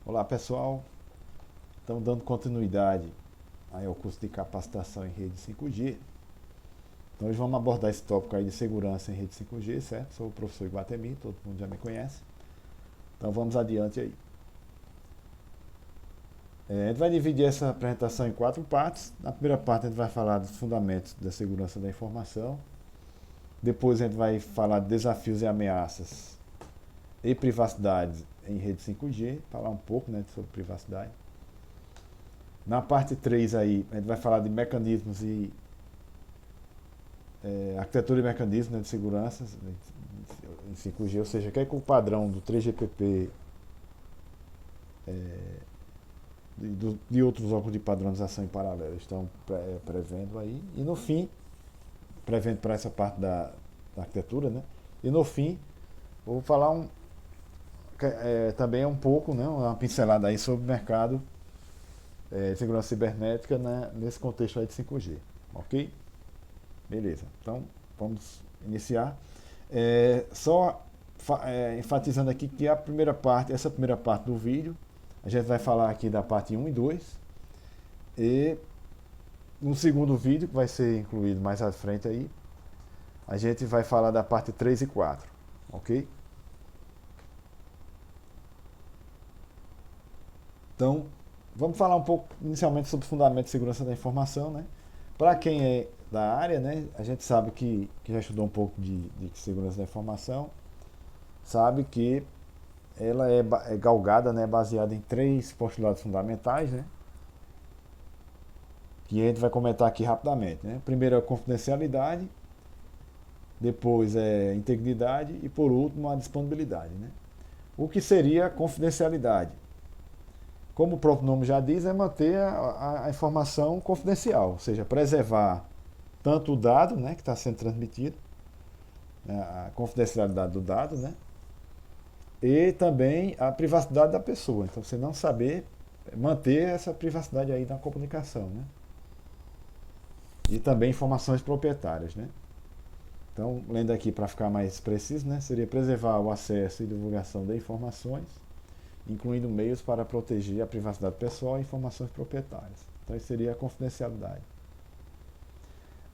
Olá pessoal, estamos dando continuidade aí ao curso de capacitação em rede 5G. Então hoje vamos abordar esse tópico aí de segurança em rede 5G, certo? Sou o professor Iguatemi, todo mundo já me conhece. Então vamos adiante aí. A gente vai dividir essa apresentação em 4 partes. Na primeira parte a gente vai falar dos fundamentos da segurança da informação. Depois a gente vai falar de desafios e ameaças e privacidade em rede 5G, falar um pouco, né, sobre privacidade. Na parte 3 aí, a gente vai falar de mecanismos e arquitetura e mecanismos, né, de segurança em 5G, ou seja, quer que o padrão do 3GPP de outros órgãos de padronização em paralelo estão prevendo aí. E no fim, prevendo para essa parte da arquitetura, né? E no fim, vou falar também um pouco, né, uma pincelada aí sobre o mercado de segurança cibernética, né, nesse contexto aí de 5G. Ok? Beleza. Então, vamos iniciar. Só enfatizando aqui que essa primeira parte do vídeo, a gente vai falar aqui da parte 1 e 2. E no segundo vídeo, que vai ser incluído mais à frente aí, a gente vai falar da parte 3 e 4. Ok? Então, vamos falar um pouco inicialmente sobre o fundamento de segurança da informação, né? Para quem é da área, né, a gente sabe que já estudou um pouco de segurança da informação, sabe que ela é galgada, né, baseada em 3 postulados fundamentais, né, que a gente vai comentar aqui rapidamente. Né? Primeiro é a confidencialidade, depois é integridade e por último a disponibilidade. Né? O que seria a confidencialidade? Como o próprio nome já diz, é manter a informação confidencial, ou seja, preservar tanto o dado, né, que está sendo transmitido, né, a confidencialidade do dado, né, e também a privacidade da pessoa. Então você não saber manter essa privacidade aí na comunicação, né? E também informações proprietárias, né? Então, lendo aqui para ficar mais preciso, né, seria preservar o acesso e divulgação de informações, incluindo meios para proteger a privacidade pessoal e informações proprietárias. Então, isso seria a confidencialidade.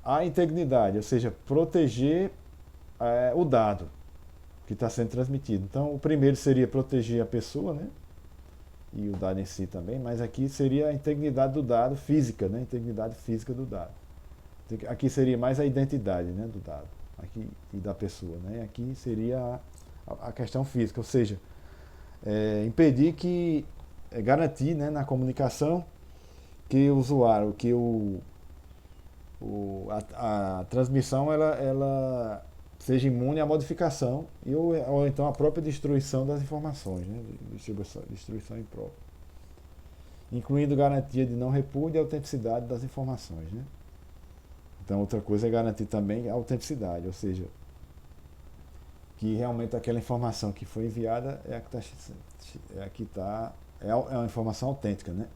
A integridade, ou seja, proteger o dado que está sendo transmitido. Então, o primeiro seria proteger a pessoa, né, e o dado em si também, mas aqui seria a integridade do dado física, né, integridade física do dado. Aqui seria mais a identidade, né, do dado aqui, e da pessoa. Né? Aqui seria a questão física, ou seja, impedir que, garantir, né, na comunicação que o usuário, que a transmissão ela seja imune à modificação ou então à própria destruição das informações, né, destruição imprópria, incluindo garantia de não repúdio e autenticidade das informações. Né? Então, outra coisa é garantir também a autenticidade, ou seja, que realmente aquela informação que foi enviada é uma informação autêntica, né?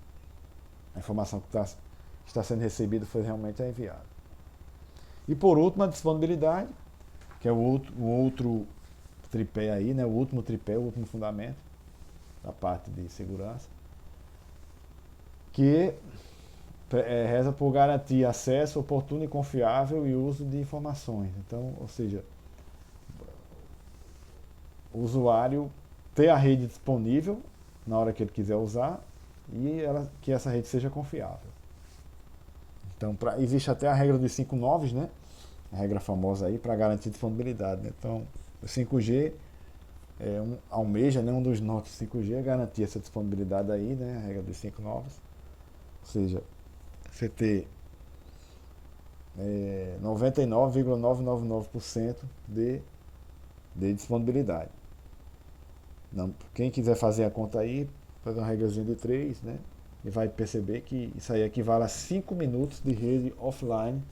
A informação que está sendo recebida foi realmente a enviada. E por último, a disponibilidade, que é o outro tripé aí, né? O último tripé, o último fundamento da parte de segurança, que reza por garantir acesso oportuno e confiável e uso de informações. Então, ou seja, o usuário ter a rede disponível na hora que ele quiser usar e que essa rede seja confiável. Então, existe até a regra dos 5 noves, né? A regra famosa aí para garantir disponibilidade. Né? Então, o 5G almeja, né? Um dos nortes do 5G é garantir essa disponibilidade aí, né? A regra dos 5 noves. Ou seja, você ter 99,999% de disponibilidade. Não, quem quiser fazer a conta aí, fazer uma regrazinha de 3, né? E vai perceber que isso aí equivale a 5 minutos de rede offline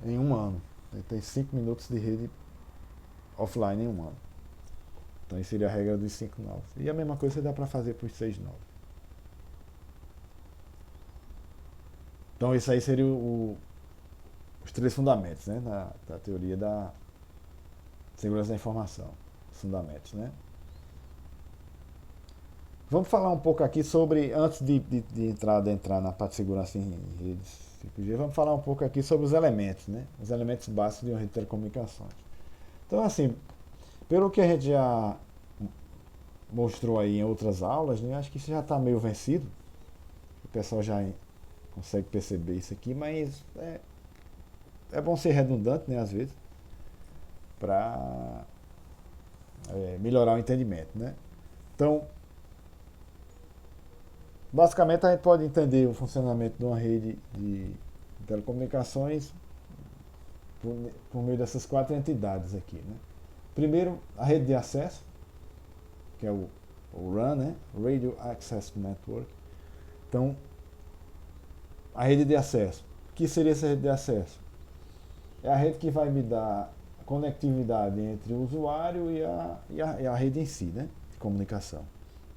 em um ano. Tem 5 minutos de rede offline em um ano. Então isso seria a regra dos 5 novos. E a mesma coisa dá para fazer para os 6 novos. Então isso aí seria os 3 fundamentos, né? Da teoria da segurança da informação. Os fundamentos, né? Vamos falar um pouco aqui sobre, antes de entrar na parte de segurança em redes 5G, vamos falar um pouco aqui sobre os elementos, né? Os elementos básicos de uma rede de telecomunicações. Então, assim, pelo que a gente já mostrou aí em outras aulas, né? Acho que isso já está meio vencido. O pessoal já consegue perceber isso aqui, mas é bom ser redundante, né? Às vezes, para melhorar o entendimento, né? Então, basicamente a gente pode entender o funcionamento de uma rede de telecomunicações por meio dessas quatro entidades aqui, né? Primeiro, a rede de acesso, que é o RAN, né? Radio Access Network. Então, a rede de acesso. O que seria essa rede de acesso? É a rede que vai me dar conectividade entre o usuário e a rede em si, né? De comunicação.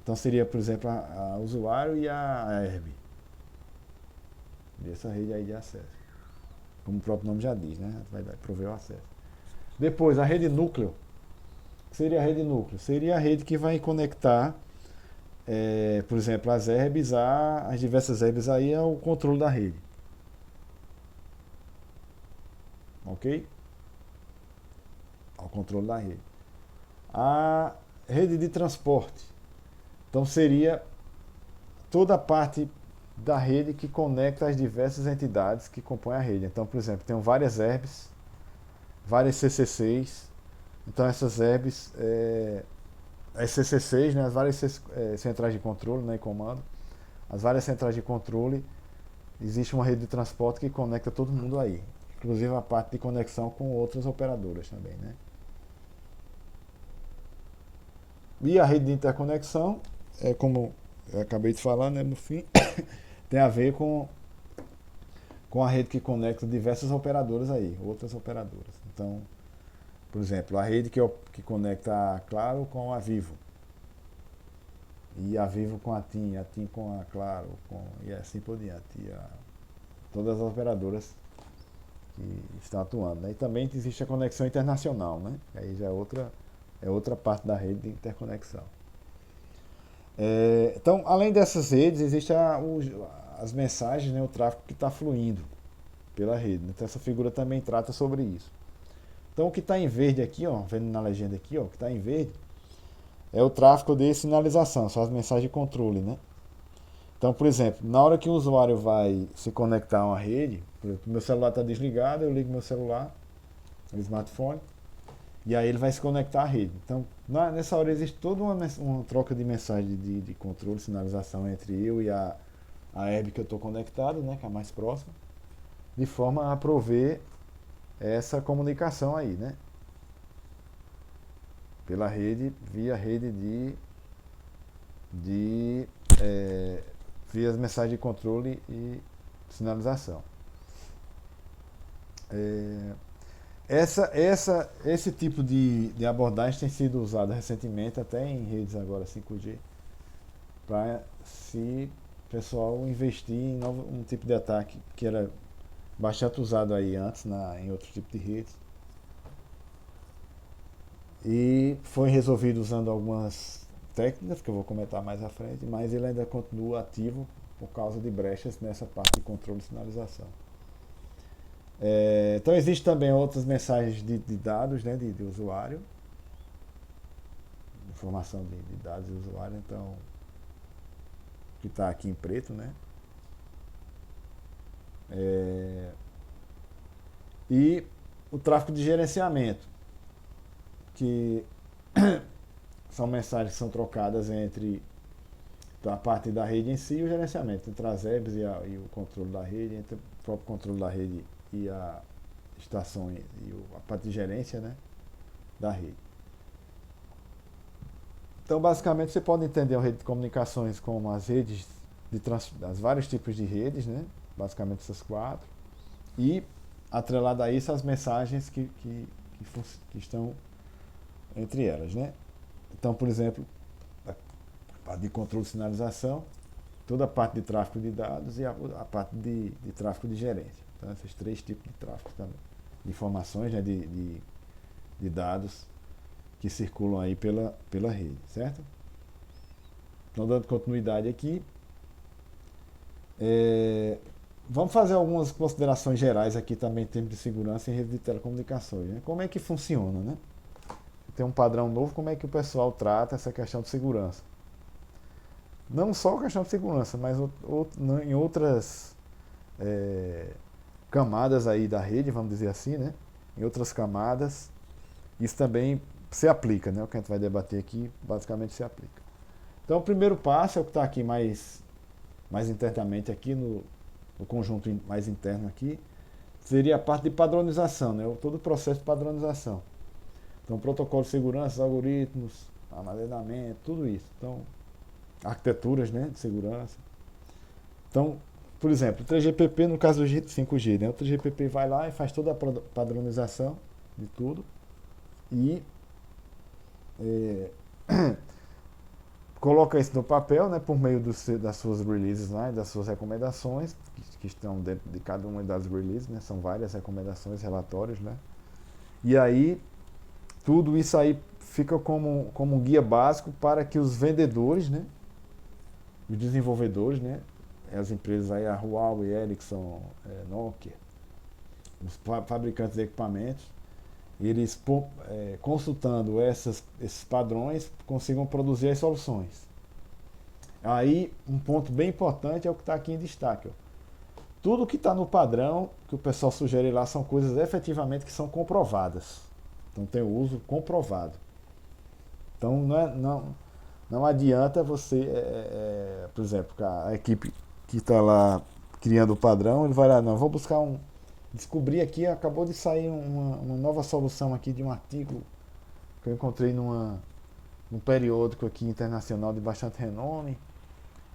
Então seria, por exemplo, a usuário e a herb. Essa rede aí de acesso. Como o próprio nome já diz, né? Vai prover o acesso. Depois, a rede núcleo. O que seria a rede núcleo? Seria a rede que vai conectar, por exemplo, as herbes as diversas herbes aí ao controle da rede. Ok? Ao controle da rede. A rede de transporte. Então seria toda a parte da rede que conecta as diversas entidades que compõem a rede. Então, por exemplo, tem várias herbes, várias CC6. Então essas herbes, as CC6, né, as várias centrais de controle, né, e comando, as várias centrais de controle, existe uma rede de transporte que conecta todo mundo aí. Inclusive a parte de conexão com outras operadoras também, né? E a rede de interconexão, como eu acabei de falar, né, no fim, tem a ver com a rede que conecta diversas operadoras aí, outras operadoras. Então, por exemplo, a rede que conecta a Claro com a Vivo. E a Vivo com a TIM com a Claro, e assim por diante. Todas as operadoras que estão atuando, né? E também existe a conexão internacional, né? Aí já é outra parte da rede de interconexão. Então, além dessas redes, existem as mensagens, né, o tráfego que está fluindo pela rede. Então, essa figura também trata sobre isso. Então, o que está em verde aqui, ó, vendo na legenda aqui, ó, o que está em verde é o tráfego de sinalização, são as mensagens de controle, né? Então, por exemplo, na hora que o usuário vai se conectar a uma rede, por exemplo, meu celular está desligado, eu ligo meu celular, o smartphone, e aí ele vai se conectar à rede. Então, nessa hora existe toda uma troca de mensagem de controle, sinalização entre eu e a herb que eu estou conectado, né, que é a mais próxima, de forma a prover essa comunicação aí, né? Pela rede, via rede via as mensagens de controle e sinalização. Esse tipo de abordagem tem sido usado recentemente, até em redes agora 5G, para se o pessoal investir em um tipo de ataque que era bastante usado aí antes em outro tipo de redes. E foi resolvido usando algumas técnicas que eu vou comentar mais à frente, mas ele ainda continua ativo por causa de brechas nessa parte de controle e sinalização. Então existem também outras mensagens de dados, né, de usuário, informação de dados de usuário, então que está aqui em preto, né? E o tráfego de gerenciamento, que são mensagens que são trocadas entre a parte da rede em si e o gerenciamento, entre as herbes e o controle da rede, entre o próprio controle da rede e a estação e a parte de gerência, né, da rede. Então, basicamente, você pode entender a rede de comunicações como as redes as vários tipos de redes, né, basicamente essas quatro, e atrelado a isso as mensagens que estão entre elas, né? Então, por exemplo, a parte de controle de sinalização, toda a parte de tráfego de dados e a parte de tráfego de gerência. Então, esses três tipos de tráfego também. De informações, né, de dados que circulam aí pela rede, certo? Então, dando continuidade aqui, vamos fazer algumas considerações gerais aqui também em termos de segurança em rede de telecomunicações. Né? Como é que funciona, né? Tem um padrão novo, como é que o pessoal trata essa questão de segurança? Não só a questão de segurança, mas em outras camadas aí da rede, vamos dizer assim, né? Em outras camadas, isso também se aplica, né? O que a gente vai debater aqui basicamente se aplica. Então, o primeiro passo é o que está aqui mais internamente aqui no conjunto mais interno aqui, seria a parte de padronização, né? Todo o processo de padronização. Então, protocolo de segurança, algoritmos, armazenamento, tudo isso. Então, arquiteturas, né, de segurança. Então, por exemplo, o 3GPP no caso do 5G, né? O 3GPP vai lá e faz toda a padronização de tudo e coloca isso no papel, né, por meio das suas releases lá, das suas recomendações, que estão dentro de cada uma das releases, né, são várias recomendações, relatórios, né, e aí tudo isso aí fica como um guia básico para que os vendedores, né, os desenvolvedores, né, as empresas aí, a Huawei, Ericsson, Nokia, os fabricantes de equipamentos, eles consultando esses padrões consigam produzir as soluções. Aí um ponto bem importante é o que está aqui em destaque. Ó. Tudo que está no padrão que o pessoal sugere lá são coisas efetivamente que são comprovadas. Então tem o uso comprovado. Então não adianta você, por exemplo, a equipe que está lá criando o padrão, ele vai lá, não, vou buscar descobri aqui, acabou de sair uma nova solução aqui de um artigo que eu encontrei num periódico aqui internacional de bastante renome.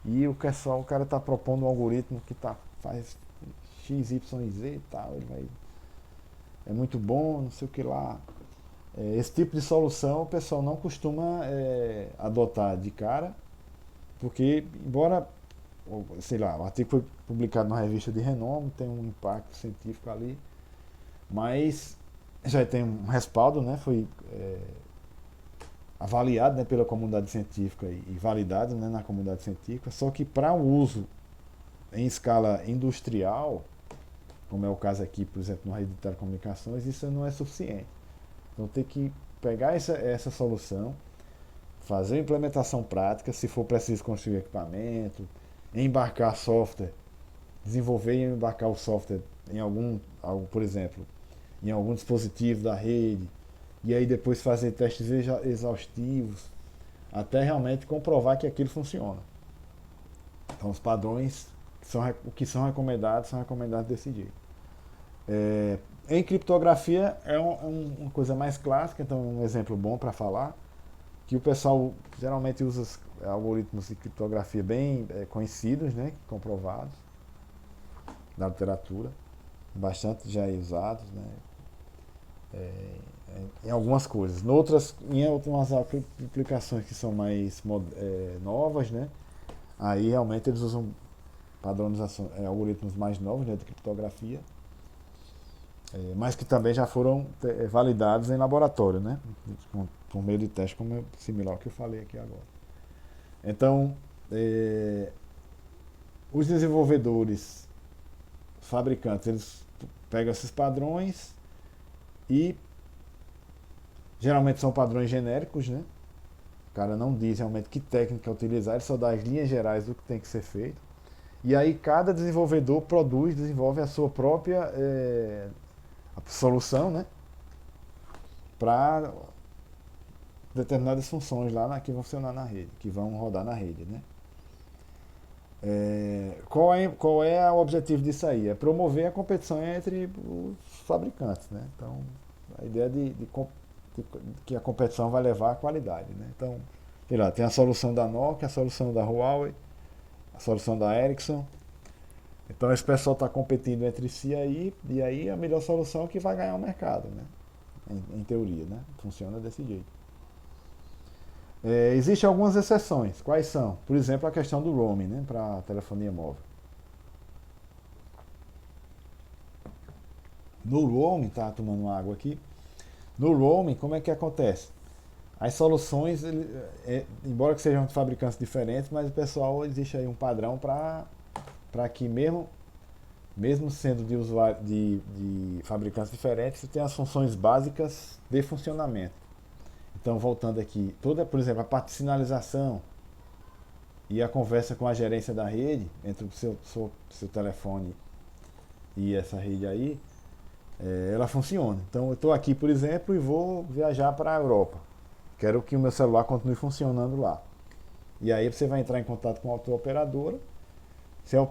E o cara está propondo um algoritmo que faz X, Y, Z e tal. É muito bom, não sei o que lá. Esse tipo de solução o pessoal não costuma adotar de cara, porque, embora, sei lá, o artigo foi publicado numa revista de renome, tem um impacto científico ali, mas já tem um respaldo, né? Foi avaliado, né, pela comunidade científica e validado, né, na comunidade científica, só que para o uso em escala industrial, como é o caso aqui, por exemplo, na rede de telecomunicações, isso não é suficiente. Então tem que pegar essa solução, fazer a implementação prática, se for preciso construir equipamento, embarcar software, desenvolver e embarcar o software em por exemplo, em algum dispositivo da rede, e aí depois fazer testes exaustivos, até realmente comprovar que aquilo funciona. Então os padrões que são recomendados desse jeito. Em criptografia é uma coisa mais clássica, então um exemplo bom para falar, que o pessoal geralmente usa algoritmos de criptografia bem conhecidos, né, comprovados na literatura, bastante já usados, né, em algumas coisas. Em outras aplicações que são mais novas, né, aí realmente eles usam padronização, algoritmos mais novos, né, de criptografia, mas que também já foram validados em laboratório, né, por meio de teste, como é similar ao que eu falei aqui agora. Então, os desenvolvedores, fabricantes, eles pegam esses padrões e geralmente são padrões genéricos, né? O cara não diz realmente que técnica utilizar, ele só dá as linhas gerais do que tem que ser feito. E aí cada desenvolvedor desenvolve a sua própria solução, né? Para determinadas funções lá que vão funcionar na rede, que vão rodar na rede, né? Qual é o objetivo disso aí? É promover a competição entre os fabricantes, né? Então, a ideia de que a competição vai levar à qualidade, né? Então, sei lá, tem a solução da Nokia, a solução da Huawei, a solução da Ericsson. Então, esse pessoal está competindo entre si aí, e aí a melhor solução é que vai ganhar o mercado, né? Em teoria, né? Funciona desse jeito. Existem algumas exceções. Quais são? Por exemplo, a questão do roaming, né, para telefonia móvel. No roaming, tá tomando água aqui. No roaming, como é que acontece? as soluções, embora que sejam de fabricantes diferentes, mas o pessoal, existe aí um padrão para que mesmo sendo de usuário de fabricantes diferentes, você tem as funções básicas de funcionamento. Então, voltando aqui, por exemplo, a parte de sinalização e a conversa com a gerência da rede, entre o seu telefone e essa rede aí, ela funciona. Então, eu estou aqui, por exemplo, e vou viajar para a Europa. Quero que o meu celular continue funcionando lá. E aí você vai entrar em contato com a tua operadora. Se o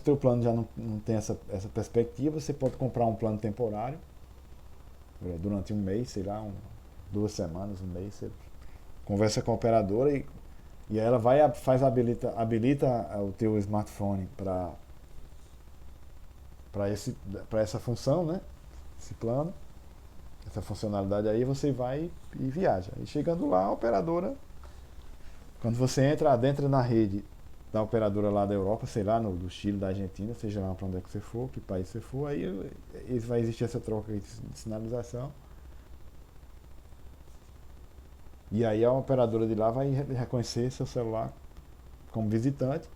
teu plano já não tem essa perspectiva, você pode comprar um plano temporário durante um mês, sei lá, 2 semanas, um mês. Você conversa com a operadora e aí ela habilita o teu smartphone para essa função, né? Esse plano, essa funcionalidade aí, você vai e viaja. E chegando lá, a operadora, quando você entra na rede da operadora lá da Europa, sei lá, do Chile, da Argentina, seja lá para onde é que você for, que país você for, aí vai existir essa troca de sinalização. E aí a operadora de lá vai reconhecer seu celular como visitante,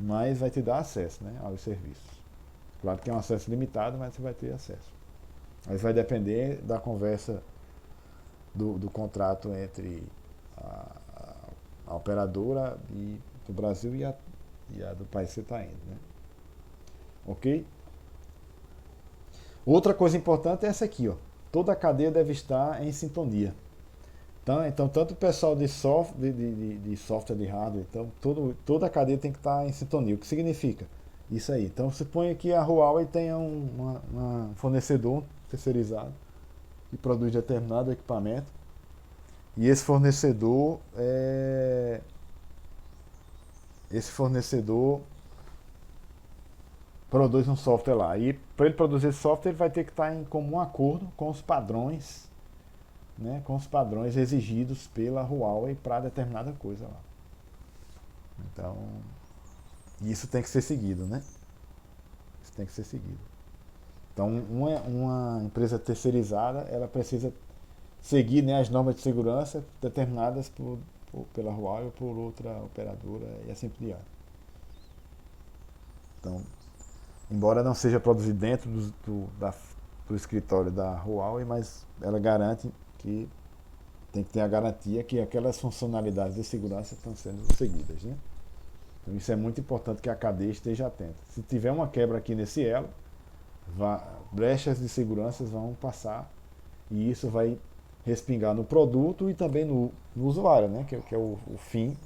mas vai te dar acesso, né, aos serviços. Claro que é um acesso limitado, mas você vai ter acesso. Mas vai depender da conversa do contrato entre a operadora do Brasil e a do país que você está indo, né? Ok? Outra coisa importante é essa aqui, ó. Toda a cadeia deve estar em sintonia. Então tanto o pessoal de software de hardware, então toda a cadeia tem que estar em sintonia. O que significa? Isso aí. Então suponha que a Huawei tenha um fornecedor terceirizado que produz determinado equipamento e esse fornecedor produz um software lá. E para ele produzir esse software, ele vai ter que estar em comum acordo com os padrões, né, com os padrões exigidos pela Huawei para determinada coisa lá. Então, isso tem que ser seguido, né? Isso tem que ser seguido. Então, uma empresa terceirizada, ela precisa seguir, né, as normas de segurança determinadas pela Huawei ou por outra operadora e assim por diante. Então, embora não seja produzido dentro do escritório da Huawei, mas ela garante que tem que ter a garantia que aquelas funcionalidades de segurança estão sendo seguidas, né? Então isso é muito importante que a cadeia esteja atenta. Se tiver uma quebra aqui nesse elo, brechas de segurança vão passar e isso vai respingar no produto e também no usuário, né? Que é o fim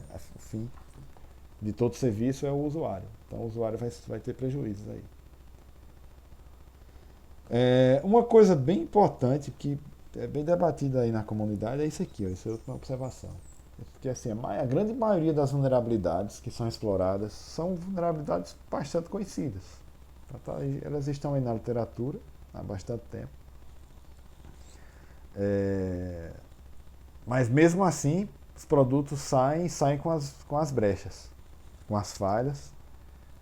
de todo serviço é o usuário. Então o usuário vai ter prejuízos aí. Uma coisa bem importante que é bem debatida aí na comunidade é isso aqui, ó, isso é outra observação. Porque assim, a grande maioria das vulnerabilidades que são exploradas são vulnerabilidades bastante conhecidas. Elas estão aí na literatura há bastante tempo. Mas mesmo assim, os produtos saem com as brechas, com as falhas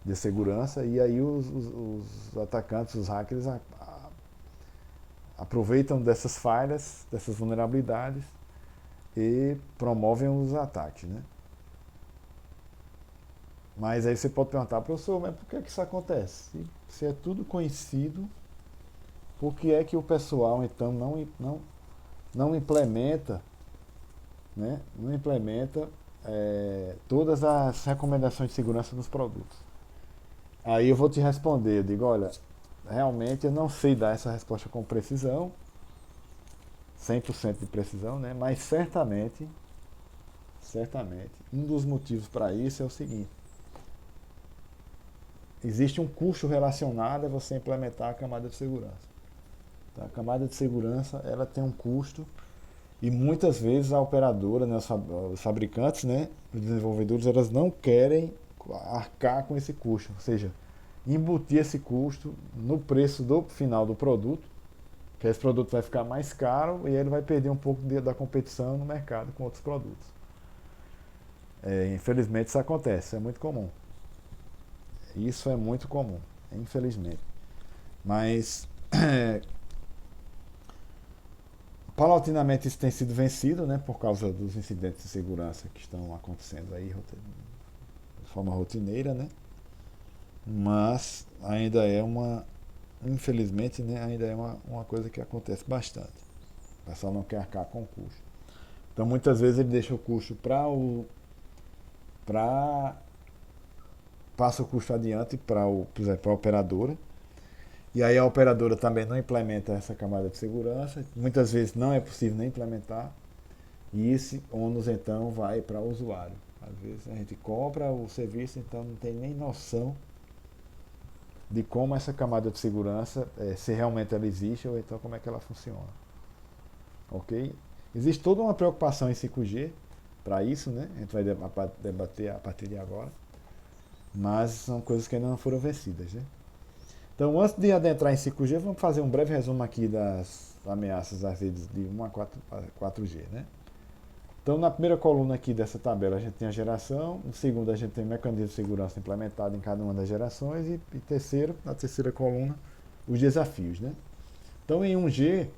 de segurança, e aí os atacantes, os hackers, aproveitam dessas falhas, dessas vulnerabilidades e promovem os ataques, né? Mas aí você pode perguntar, professor, mas por que isso acontece? Se é tudo conhecido, por que é que o pessoal então não implementa, né? Não implementa todas as recomendações de segurança dos produtos? Aí eu vou te responder, eu digo, olha, realmente eu não sei dar essa resposta com precisão, 100% de precisão, né? Mas certamente, um dos motivos para isso é o seguinte: existe um custo relacionado a você implementar a camada de segurança. Então, a camada de segurança, ela tem um custo e muitas vezes a operadora, né, os fabricantes, né, os desenvolvedores, elas não querem arcar com esse custo, ou seja, embutir esse custo no preço do final do produto, que esse produto vai ficar mais caro e ele vai perder um pouco da competição no mercado com outros produtos. Infelizmente isso acontece, é muito comum. Isso é muito comum, infelizmente. Mas Paulatinamente isso tem sido vencido, né, por causa dos incidentes de segurança que estão acontecendo aí de forma rotineira, né? Mas ainda é infelizmente, né, ainda é uma coisa que acontece bastante. O pessoal não quer arcar com o custo. Então muitas vezes ele deixa o custo para passa o custo adiante por exemplo, para a operadora. E aí a operadora também não implementa essa camada de segurança. Muitas vezes não é possível nem implementar. E esse ônus então vai para o usuário. Às vezes a gente compra o serviço, então não tem nem noção de como essa camada de segurança, se realmente ela existe ou então como é que ela funciona. Ok? Existe toda uma preocupação em 5G para isso, né? A gente vai debater a partir de agora. Mas são coisas que ainda não foram vencidas, né? Então, antes de adentrar em 5G, vamos fazer um breve resumo aqui das ameaças às redes de 1 a 4G, né? Então, na primeira coluna aqui dessa tabela, a gente tem a geração. No segundo, a gente tem o mecanismo de segurança implementado em cada uma das gerações. E terceiro, na terceira coluna, os desafios, né? Então, em 1G,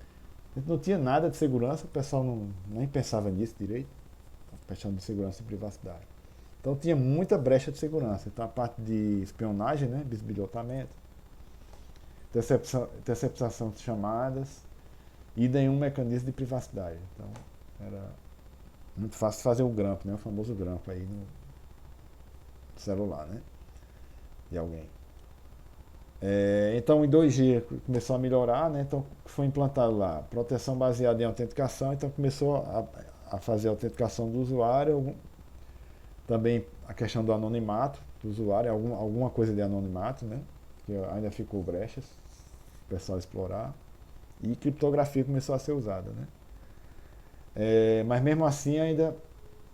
a gente não tinha nada de segurança, o pessoal nem pensava nisso direito, a questão de segurança e privacidade. Então, tinha muita brecha de segurança. Então, a parte de espionagem, né, bisbilhotamento, interceptação de chamadas e nenhum mecanismo de privacidade. Então, era muito fácil fazer o grampo, né, o famoso grampo aí no celular, né, de alguém. Então, em 2G começou a melhorar, né? Então foi implantado lá proteção baseada em autenticação. Então começou a fazer a autenticação do usuário, também a questão do anonimato do usuário, alguma coisa de anonimato, né? Que ainda ficou brechas, o pessoal explorar. E criptografia começou a ser usada, né? Mas mesmo assim ainda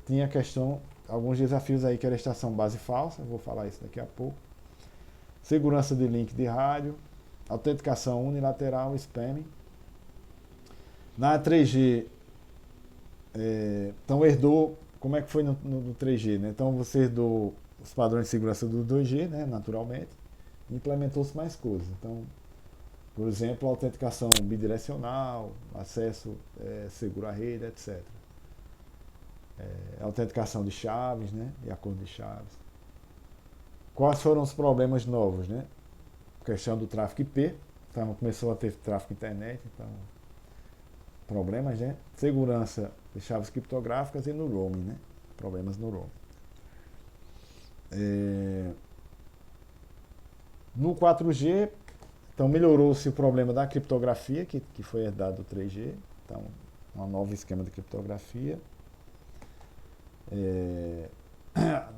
tinha questão, alguns desafios aí que era a estação base falsa, vou falar isso daqui a pouco. Segurança de link de rádio, autenticação unilateral, spamming. Na 3G, então herdou, como é que foi no 3G, né? Então você herdou os padrões de segurança do 2G, né, naturalmente, e implementou-se mais coisas. Então, por exemplo, autenticação bidirecional, acesso seguro à rede, etc. Autenticação de chaves, né, e acordo de chaves. Quais foram os problemas novos, né? A questão do tráfego IP, então começou a ter tráfego internet, então problemas, né? Segurança de chaves criptográficas e no roaming, né? Problemas no roaming. No 4G, então melhorou-se o problema da criptografia, que foi herdado do 3G, então um novo esquema de criptografia.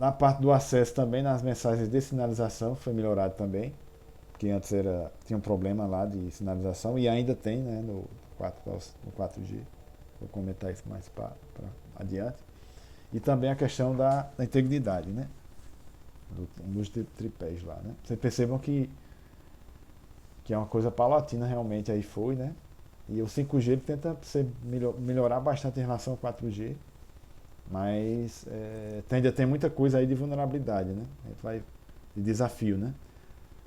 Na parte do acesso também, nas mensagens de sinalização, foi melhorado também, que antes tinha um problema lá de sinalização e ainda tem, né, no 4G. Vou comentar isso mais para adiante. E também a questão da integridade, né? Dos tripés lá, né? Vocês percebam que é uma coisa paulatina realmente aí foi, né? E o 5G ele tenta melhorar bastante em relação ao 4G, mas ainda tem muita coisa aí de vulnerabilidade, né? De desafio, né?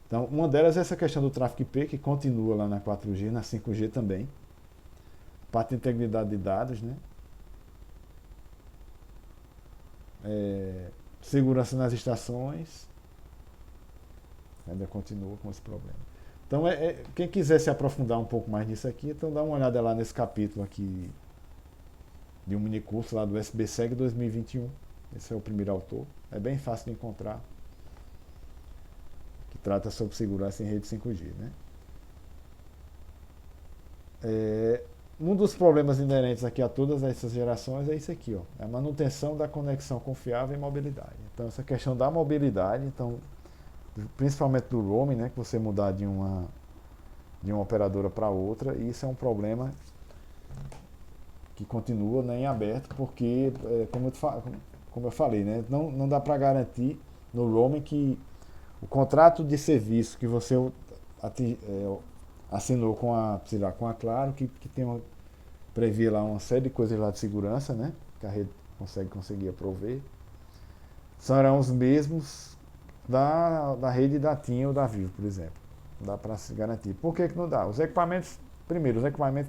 Então, uma delas é essa questão do tráfego IP, que continua lá na 4G, na 5G também. Parte de integridade de dados, né? Segurança nas estações, ainda continua com esse problema. Então, quem quiser se aprofundar um pouco mais nisso aqui, então dá uma olhada lá nesse capítulo aqui de um mini curso lá do SBSEG 2021. Esse é o primeiro autor. É bem fácil de encontrar. Que trata sobre segurança em rede 5G, né? Um dos problemas inerentes aqui a todas essas gerações é isso aqui, ó, é a manutenção da conexão confiável e mobilidade. Então, essa questão da mobilidade, então, principalmente do roaming, né, que você mudar de uma operadora para outra, e isso é um problema que continua, né, em aberto, porque, como eu falei, né, não dá para garantir no roaming que o contrato de serviço que você assinou com a Claro, que previa lá uma série de coisas lá de segurança, né? Que a rede conseguia prover, serão os mesmos da rede da TIM ou da Vivo, por exemplo. Não dá para se garantir. Por que não dá? Os equipamentos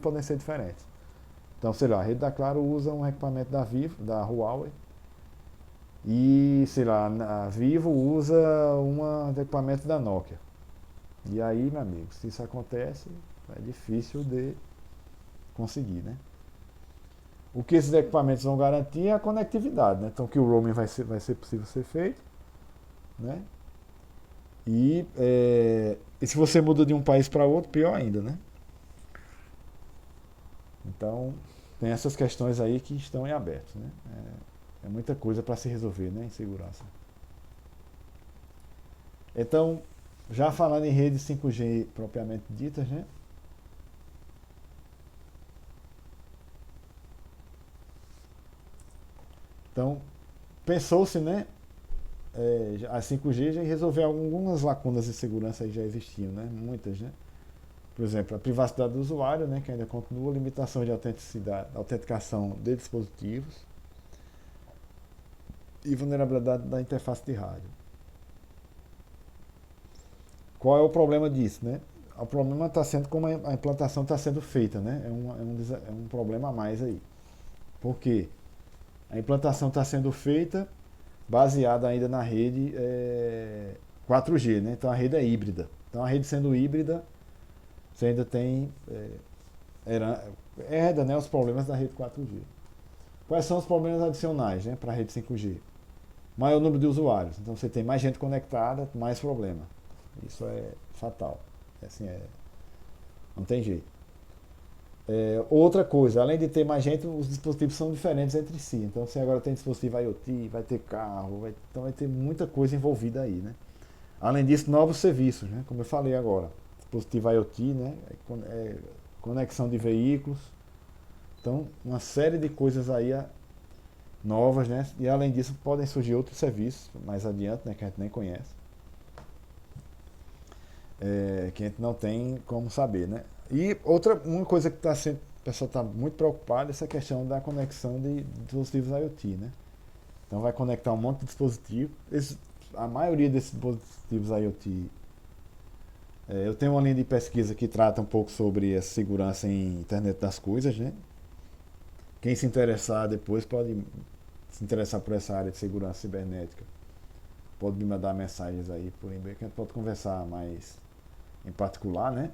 podem ser diferentes. Então, sei lá, a rede da Claro usa um equipamento da Vivo, da Huawei, e, sei lá, a Vivo usa um equipamento da Nokia. E aí, meu amigo, se isso acontece, é difícil de conseguir, né? O que esses equipamentos vão garantir é a conectividade, né? Então, que o roaming vai ser possível ser feito, né? E se você muda de um país para outro, pior ainda, né? Então, tem essas questões aí que estão em aberto, né? É muita coisa para se resolver, né, em segurança. Então, já falando em rede 5G propriamente ditas, né? Então, pensou-se, né, a 5G já resolver algumas lacunas de segurança que já existiam, né? Muitas, né? Por exemplo, a privacidade do usuário, né, que ainda continua, limitação de autenticação de dispositivos e vulnerabilidade da interface de rádio. Qual é o problema disso, né? O problema está sendo como a implantação está sendo feita, né? É um problema a mais aí. Por quê? A implantação está sendo feita baseada ainda na rede 4G, né? Então a rede é híbrida. Então a rede sendo híbrida, você ainda tem herda, né, os problemas da rede 4G. Quais são os problemas adicionais, né, para a rede 5G? Maior número de usuários. Então você tem mais gente conectada, mais problema. Isso é fatal. Assim, não tem jeito. Outra coisa, além de ter mais gente, os dispositivos são diferentes entre si. Então você agora tem dispositivo IoT, vai ter carro, então vai ter muita coisa envolvida aí, né? Além disso, novos serviços, né? Como eu falei agora. Dispositivo IoT, né? Conexão de veículos. Então, uma série de coisas aí novas, né? E além disso, podem surgir outros serviços mais adiante, né? Que a gente nem conhece. Que a gente não tem como saber, né? E uma coisa que o pessoal está muito preocupado é essa questão da conexão de dispositivos IoT, né? Então vai conectar um monte de dispositivos. A maioria desses dispositivos IoT, eu tenho uma linha de pesquisa que trata um pouco sobre a segurança em internet das coisas, né? Quem se interessar depois pode se interessar por essa área de segurança cibernética. Pode me mandar mensagens aí por e-mail que a gente pode conversar mais em particular, né?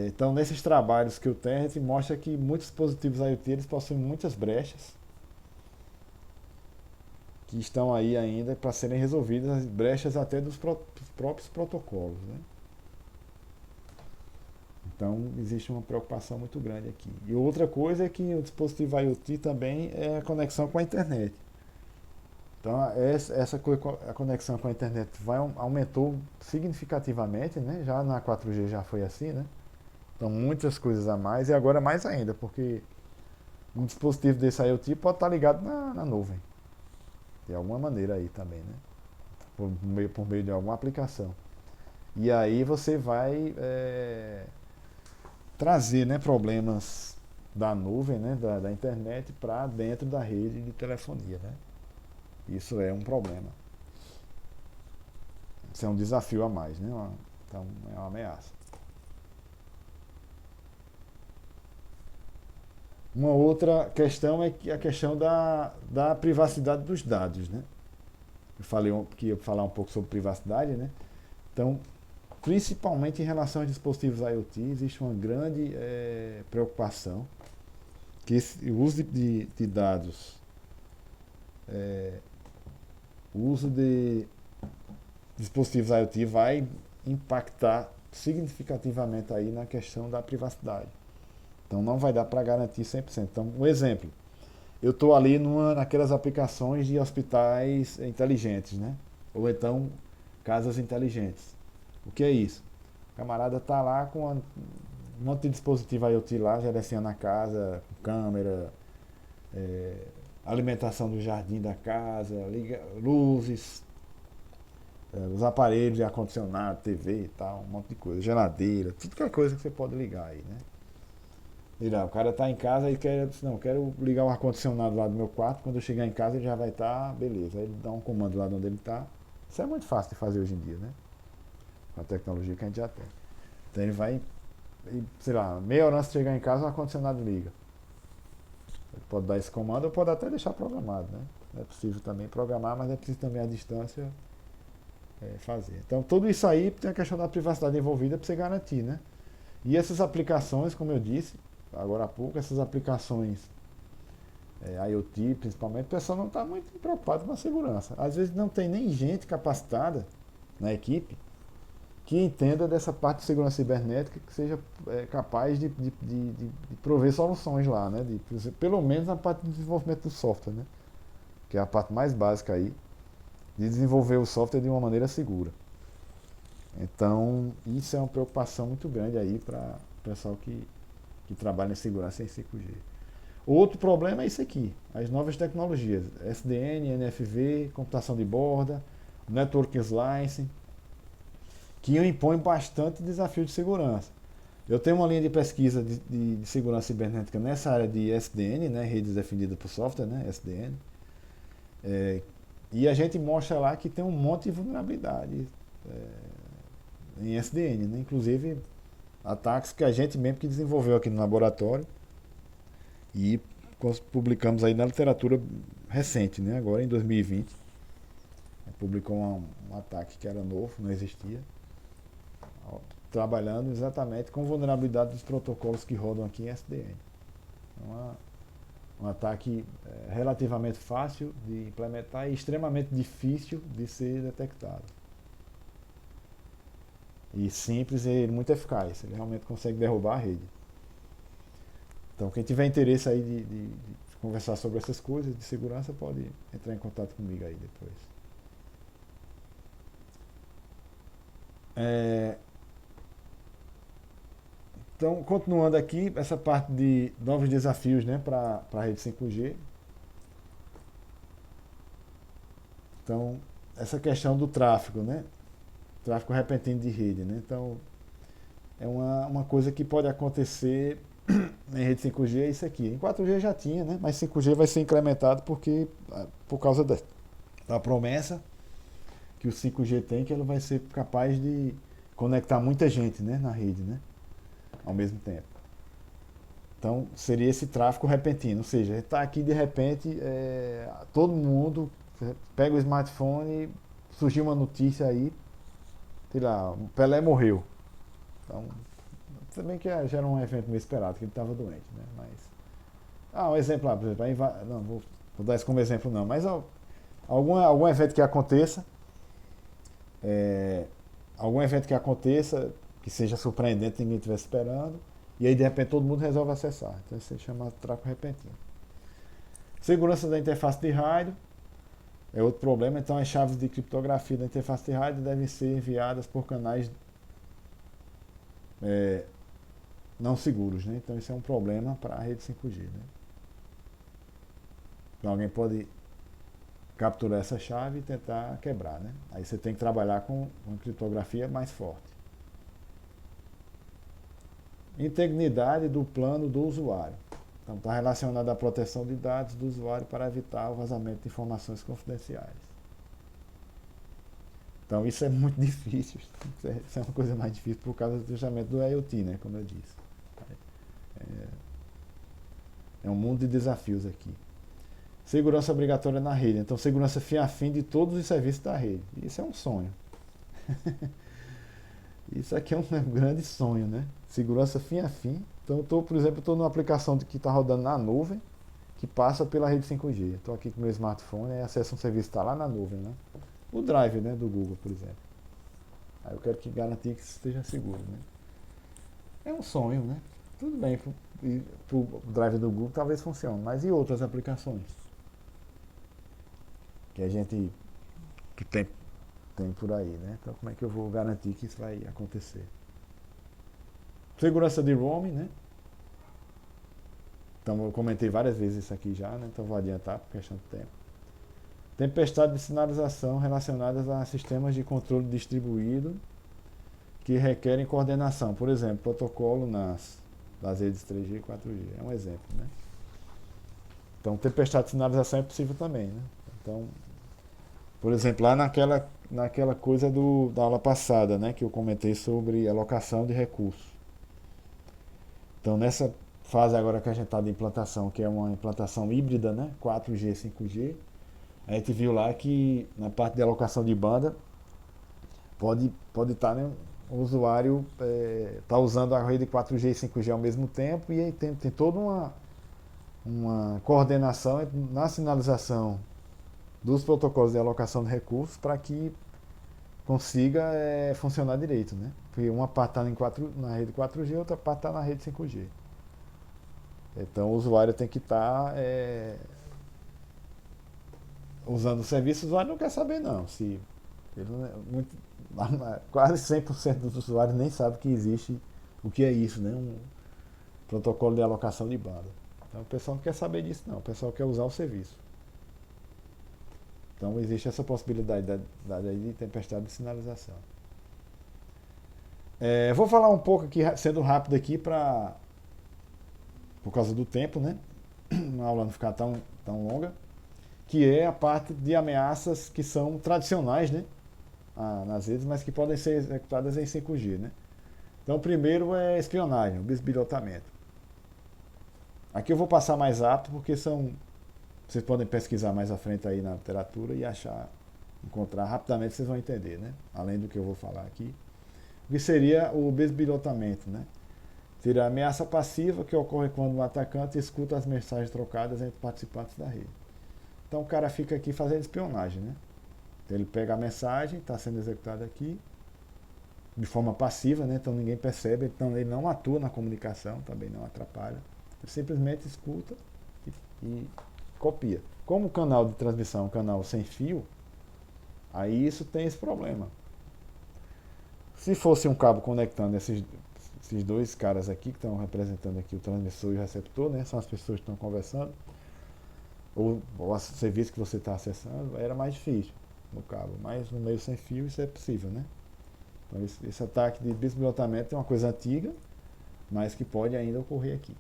Então, nesses trabalhos que eu tenho, a gente mostra que muitos dispositivos IoT eles possuem muitas brechas que estão aí ainda para serem resolvidas, as brechas até dos próprios protocolos, né? Então, existe uma preocupação muito grande aqui. E outra coisa é que o dispositivo IoT também é a conexão com a internet. Então, a conexão com a internet aumentou significativamente, né? Já na 4G já foi assim, né? Então, muitas coisas a mais e agora mais ainda, porque um dispositivo desse IoT pode estar ligado na nuvem, de alguma maneira aí também, né? Por meio de alguma aplicação. E aí você vai trazer, né, problemas da nuvem, né, da internet para dentro da rede de telefonia, né? Isso é um problema. Isso é um desafio a mais, né? Então é uma ameaça. Uma outra questão é a questão da privacidade dos dados, né? Eu falei que ia falar um pouco sobre privacidade, né? Então, principalmente em relação aos dispositivos IoT, existe uma grande preocupação que o uso de dados, o uso de dispositivos IoT vai impactar significativamente aí na questão da privacidade. Então não vai dar para garantir 100%. Então, um exemplo, eu estou ali naquelas aplicações de hospitais inteligentes, né? Ou então casas inteligentes. O que é isso? O camarada está lá com um monte de dispositivo IoT lá, gerenciando a casa, com câmera, alimentação do jardim da casa, luzes, os aparelhos de ar-condicionado, TV e tal, um monte de coisa, geladeira, tudo que é coisa que você pode ligar aí, né? O cara está em casa e quero ligar o ar-condicionado lá do meu quarto, quando eu chegar em casa ele já vai estar, beleza, aí ele dá um comando lá de onde ele está. Isso é muito fácil de fazer hoje em dia, né? Com a tecnologia que a gente já tem. Então ele vai sei lá, meia hora antes de chegar em casa, o ar-condicionado liga. Ele pode dar esse comando ou pode até deixar programado, né? É possível também programar, mas é preciso também a distância fazer. Então, tudo isso aí tem a questão da privacidade envolvida para você garantir, né? E essas aplicações, como eu disse agora há pouco, essas aplicações IoT, principalmente, o pessoal não está muito preocupado com a segurança. Às vezes não tem nem gente capacitada na equipe que entenda dessa parte de segurança cibernética, que seja capaz de prover soluções lá, né? Pelo menos na parte de desenvolvimento do software, né? Que é a parte mais básica aí, de desenvolver o software de uma maneira segura. Então, isso é uma preocupação muito grande aí para o pessoal que trabalha em segurança em 5G. Outro problema é isso aqui, as novas tecnologias, SDN, NFV, computação de borda, Network Slicing, que impõem bastante desafio de segurança. Eu tenho uma linha de pesquisa de segurança cibernética nessa área de SDN, né, redes definidas por software, né, SDN, e a gente mostra lá que tem um monte de vulnerabilidade em SDN, né, inclusive ataques que a gente mesmo que desenvolveu aqui no laboratório e publicamos aí na literatura recente, né, agora em 2020. Publicou um ataque que era novo, não existia, trabalhando exatamente com vulnerabilidade dos protocolos que rodam aqui em SDN. Um ataque relativamente fácil de implementar e extremamente difícil de ser detectado. E simples e muito eficaz, ele realmente consegue derrubar a rede. Então, quem tiver interesse aí de conversar sobre essas coisas de segurança pode entrar em contato comigo aí depois. Então, continuando aqui, essa parte de novos desafios, né, para a rede 5G. Então, essa questão do tráfego, né? Tráfego repentino de rede, né? Então, é uma coisa que pode acontecer em rede 5G, é isso aqui. Em 4G já tinha, né? Mas 5G vai ser incrementado por causa da promessa que o 5G tem, que ele vai ser capaz de conectar muita gente, né, na rede, né? Ao mesmo tempo. Então, seria esse tráfego repentino, ou seja, está aqui de repente, todo mundo pega o smartphone, surgiu uma notícia aí, sei lá, o Pelé morreu. Então, também que já era um evento meio esperado, que ele estava doente, né? Mas, um exemplo lá, por exemplo, não vou dar isso como exemplo não, mas algum evento que aconteça, que seja surpreendente, ninguém estivesse esperando, e aí de repente todo mundo resolve acessar. Então isso se chama tráfego repentino. Segurança da interface de rádio é outro problema. Então as chaves de criptografia da interface de rádio devem ser enviadas por canais não seguros, né? Então isso é um problema para a rede 5G, né? Então alguém pode capturar essa chave e tentar quebrar, né? Aí você tem que trabalhar com uma criptografia mais forte. Integridade do plano do usuário. Então está relacionado à proteção de dados do usuário para evitar o vazamento de informações confidenciais. Então isso é muito difícil, isso é uma coisa mais difícil por causa justamente do IoT, né, como eu disse. É um mundo de desafios aqui. Segurança obrigatória na rede, então segurança fim a fim de todos os serviços da rede. Isso é um sonho. Isso aqui é um grande sonho, né? Segurança fim a fim. Então, por exemplo, estou numa aplicação que está rodando na nuvem, que passa pela rede 5G. Estou aqui com o meu smartphone e acesso a um serviço que está lá na nuvem, né? O Drive, né, do Google, por exemplo. Aí eu quero garantir que isso esteja seguro, né? É um sonho, né? Tudo bem, para o Drive do Google talvez funcione, mas e outras aplicações? Que a gente que tem por aí, né? Então como é que eu vou garantir que isso vai acontecer? Segurança de roaming, né? Então eu comentei várias vezes isso aqui já, né? Então vou adiantar por questão de tempo. Tempestade de sinalização relacionadas a sistemas de controle distribuído que requerem coordenação. Por exemplo, protocolo das redes 3G e 4G. É um exemplo, né? Então tempestade de sinalização é possível também, né? Então, por exemplo, lá naquela coisa da aula passada, né, que eu comentei sobre alocação de recursos. Então, nessa fase agora que a gente está de implantação, que é uma implantação híbrida, né? 4G, 5G, a gente viu lá que na parte de alocação de banda pode estar, né, o usuário tá usando a rede 4G e 5G ao mesmo tempo e aí tem toda uma coordenação na sinalização dos protocolos de alocação de recursos para que consiga funcionar direito, né? Porque uma parte está na rede 4G, outra parte está na rede 5G. Então o usuário tem que estar usando o serviço, o usuário não quer saber não. Se ele não é muito, quase 100% dos usuários nem sabe que existe o que é isso, né? Um protocolo de alocação de banda. Então o pessoal não quer saber disso não, o pessoal quer usar o serviço. Então existe essa possibilidade de tempestade de sinalização. Vou falar um pouco aqui, sendo rápido aqui, por causa do tempo, né? A aula não ficar tão longa, que é a parte de ameaças que são tradicionais, né? Nas redes, mas que podem ser executadas em 5G, né? Então o primeiro é espionagem, o bisbilhotamento. Aqui eu vou passar mais rápido porque vocês podem pesquisar mais à frente aí na literatura e encontrar rapidamente, vocês vão entender, né? Além do que eu vou falar aqui. O que seria o bisbilhotamento, né? Seria a ameaça passiva que ocorre quando um atacante escuta as mensagens trocadas entre participantes da rede. Então o cara fica aqui fazendo espionagem, né? Então, ele pega a mensagem, está sendo executada aqui, de forma passiva, né? Então ninguém percebe, então ele não atua na comunicação, também não atrapalha. Ele simplesmente escuta e copia. Como o canal de transmissão é um canal sem fio, aí isso tem esse problema. Se fosse um cabo conectando esses dois caras aqui, que estão representando aqui o transmissor e o receptor, né? São as pessoas que estão conversando, ou o serviço que você está acessando, era mais difícil no cabo. Mas no meio sem fio isso é possível, né? Então esse ataque de bisbilhotamento é uma coisa antiga, mas que pode ainda ocorrer aqui.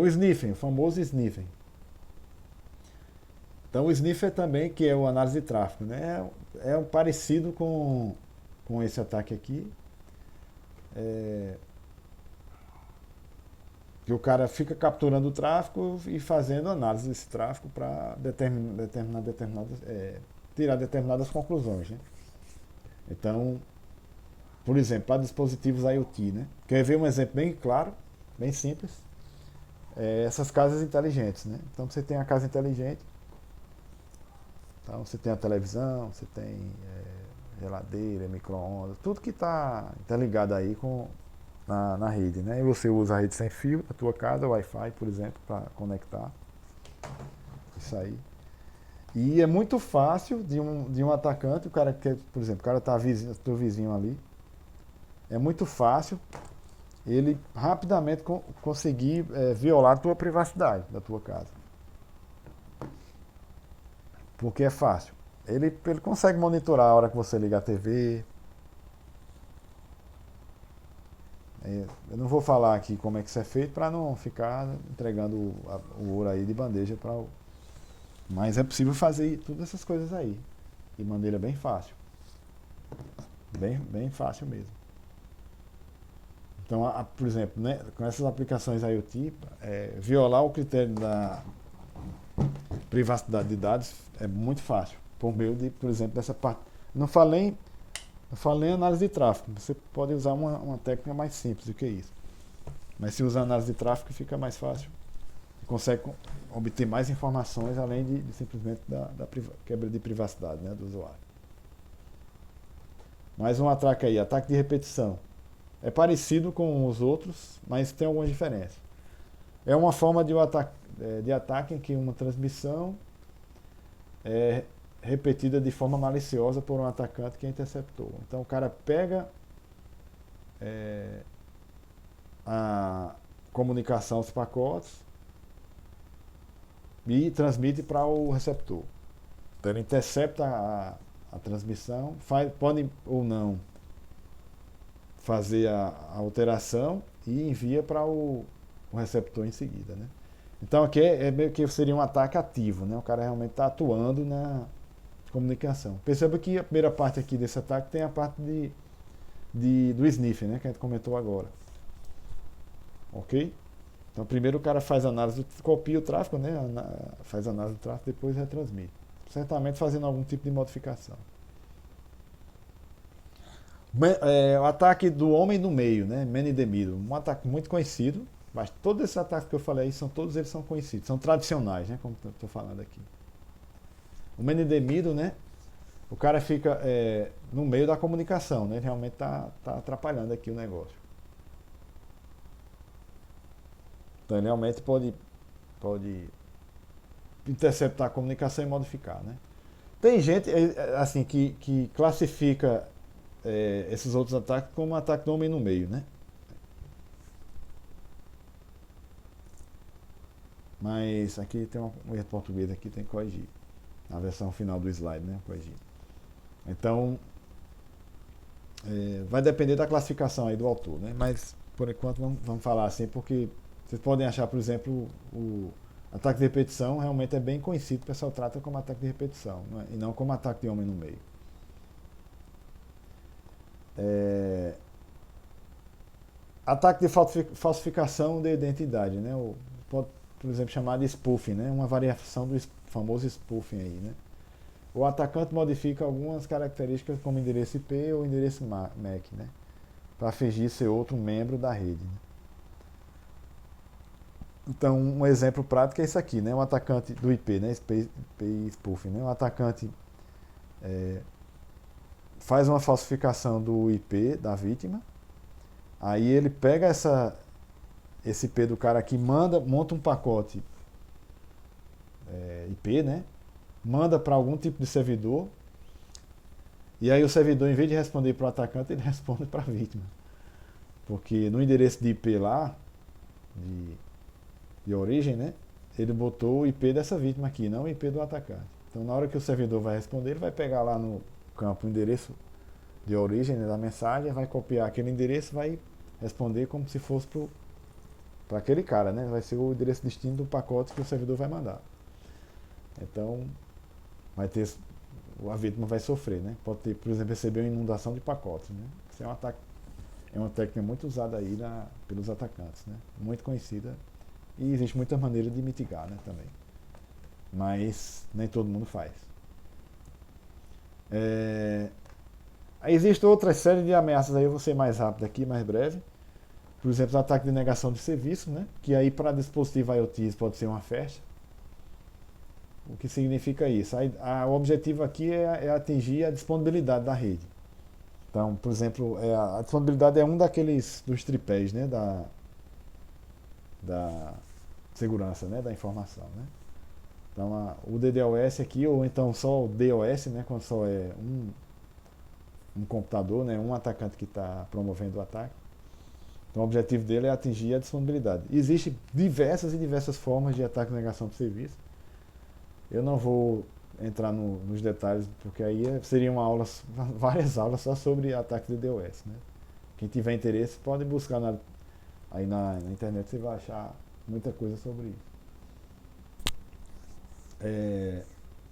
O sniffing, o famoso sniffing. Então o sniffer também, que é o análise de tráfego, né? É um parecido com esse ataque aqui. Que o cara fica capturando o tráfego e fazendo análise desse tráfego para tirar determinadas conclusões, né? Então, por exemplo, para dispositivos IoT, né? Quer ver um exemplo bem claro, bem simples? Essas casas inteligentes, né? Então você tem a casa inteligente, então você tem a televisão, você tem geladeira, micro-ondas, tudo que está interligado aí na rede, né? E você usa a rede sem fio da tua casa, Wi-Fi, por exemplo, para conectar isso aí. E é muito fácil de um atacante, o cara que, por exemplo, o cara está teu vizinho ali, é muito fácil ele rapidamente conseguir violar a tua privacidade da tua casa. Porque é fácil. Ele consegue monitorar a hora que você liga a TV. Eu não vou falar aqui como é que isso é feito para não ficar entregando o ouro aí de bandeja para mas é possível fazer todas essas coisas aí de maneira bem fácil. Bem fácil mesmo. Então, por exemplo, né, com essas aplicações IoT, violar o critério da privacidade de dados é muito fácil. Por meio de, por exemplo, dessa parte. Não falei em análise de tráfego. Você pode usar uma técnica mais simples do que isso. Mas se usar análise de tráfego fica mais fácil. Consegue obter mais informações além de simplesmente da quebra de privacidade, né, do usuário. Mais um ataque aí, ataque de repetição. É parecido com os outros, mas tem algumas diferenças. É uma forma de ataque em que uma transmissão é repetida de forma maliciosa por um atacante que interceptou. Então o cara pega a comunicação, os pacotes, e transmite para o receptor. Então ele intercepta a transmissão, pode ou não fazer a alteração e envia para o receptor em seguida, né? Então aqui meio que seria um ataque ativo, né? O cara realmente está atuando na comunicação. Perceba que a primeira parte aqui desse ataque tem a parte do sniffing, né? Que a gente comentou agora. ok? Então primeiro o cara faz análise, copia o tráfego, né? Faz análise do tráfego, depois retransmite. Certamente fazendo algum tipo de modificação. O ataque do homem no meio, né? Man in the middle. Um ataque muito conhecido. Mas todos esses ataques que eu falei aí, todos eles são conhecidos, são tradicionais, né? Como estou falando aqui. O man in the middle, né? O cara fica no meio da comunicação, né? Ele realmente está atrapalhando aqui o negócio. Então ele realmente pode interceptar a comunicação e modificar, né? Tem gente assim que classifica esses outros ataques como um ataque do homem no meio, né? Mas aqui tem um erro português aqui, tem que corrigir. Na versão final do slide, né? Corrigir. Então, vai depender da classificação aí do autor, né? Mas, por enquanto, vamos falar assim, porque vocês podem achar, por exemplo, o ataque de repetição realmente é bem conhecido, o pessoal trata como ataque de repetição, e não como ataque de homem no meio. Ataque de falsificação de identidade, né? Pode, por exemplo, chamar de spoofing, né? Uma variação do famoso spoofing aí, né? O atacante modifica algumas características como endereço IP ou endereço MAC, né? Para fingir ser outro membro da rede. Né? Então, um exemplo prático é isso aqui, né? Um atacante do IP, né? IP spoofing, né? Um atacante faz uma falsificação do IP da vítima, aí ele pega esse IP do cara aqui, monta um pacote IP, né? Manda para algum tipo de servidor, e aí o servidor, em vez de responder para o atacante, ele responde para a vítima. Porque no endereço de IP lá, de origem, né? Ele botou o IP dessa vítima aqui, não o IP do atacante. Então na hora que o servidor vai responder, ele vai pegar lá no campo o endereço de origem, né, da mensagem, vai copiar aquele endereço, vai responder como se fosse para aquele cara, né? Vai ser o endereço destino do pacote que o servidor vai mandar. Então a vítima vai sofrer, né? Pode ter, por exemplo, receber uma inundação de pacotes, né? Isso é um ataque, é uma técnica muito usada aí pelos atacantes, né? Muito conhecida, e existe muitas maneiras de mitigar, né, também. Mas nem todo mundo faz. Existe outra série de ameaças aí, eu vou ser mais rápido aqui, mais breve. Por exemplo, o ataque de negação de serviço, né? Que aí para dispositivo IoT pode ser uma festa. O que significa isso? O objetivo aqui é atingir a disponibilidade da rede. Então, por exemplo, a disponibilidade é um dos tripés, né, da segurança, né, da informação, né? Então, o DDoS aqui, ou então só o DOS, né, quando só é um computador, né, um atacante que está promovendo o ataque. Então, o objetivo dele é atingir a disponibilidade. Existem diversas formas de ataque de negação de serviço. Eu não vou entrar nos detalhes, porque aí seria várias aulas só sobre ataque de DDoS, né? Quem tiver interesse pode buscar aí na internet, você vai achar muita coisa sobre isso.